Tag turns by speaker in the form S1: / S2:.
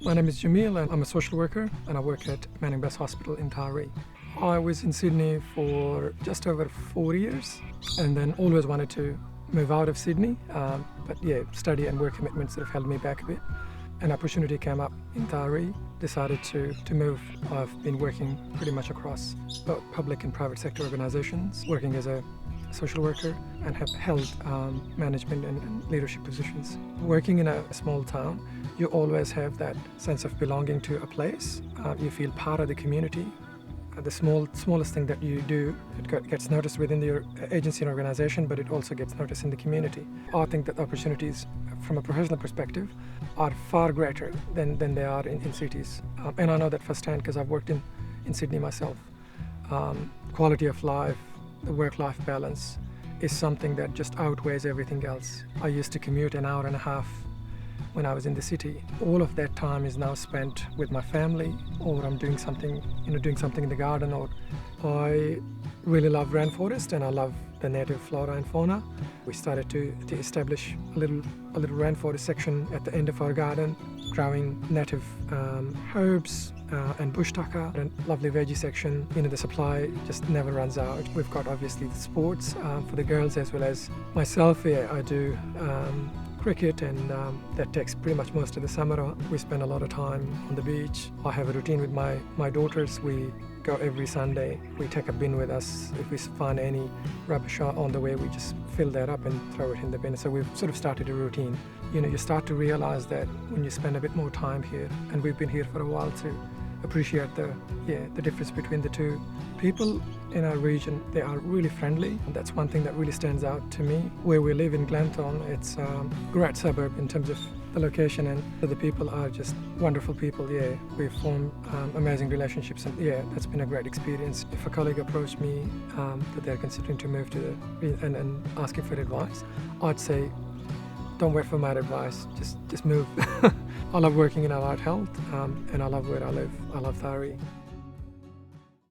S1: My name is Jamil and I'm a social worker and I work at Manning Best Hospital in Taree. I was in Sydney for just over 4 years and then always wanted to move out of Sydney, but study and work commitments sort of held me back a bit. An opportunity came up in Taree, decided to move. I've been working pretty much across both public and private sector organisations, working as a social worker and have held management and leadership positions. Working in a small town, you always have that sense of belonging to a place. You feel part of the community. The smallest thing that you do, it gets noticed within your agency and organisation, but it also gets noticed in the community. I think that opportunities from a professional perspective are far greater than they are in cities. And I know that firsthand because I've worked in Sydney myself. Quality of life, the work-life balance is something that just outweighs everything else. I used to commute an hour and a half when I was in the city. All of that time is now spent with my family, or I'm doing something in the garden. Or I really love rainforest and I love the native flora and fauna. We started to establish a little rainforest section at the end of our garden, growing native herbs and bush tucker, and lovely veggie section. The supply just never runs out. We've got obviously the sports for the girls as well as myself. I do cricket, and that takes pretty much most of the summer. We spend a lot of time on the beach. I have a routine with my daughters. We go every Sunday. We take a bin with us. If we find any rubbish on the way, we just fill that up and throw it in the bin. So we've sort of started a routine. You start to realize that when you spend a bit more time here, and we've been here for a while to appreciate the difference between the two. People in our region, they are really friendly. That's one thing that really stands out to me. Where we live in Glenthorne, it's a great suburb in terms of the location, and the people are just wonderful people. We've formed amazing relationships, and that's been a great experience. If a colleague approached me that they're considering to move to and asking for advice, I'd say, don't wait for my advice, just move. I love working in allied health and I love where I live. I love Taree.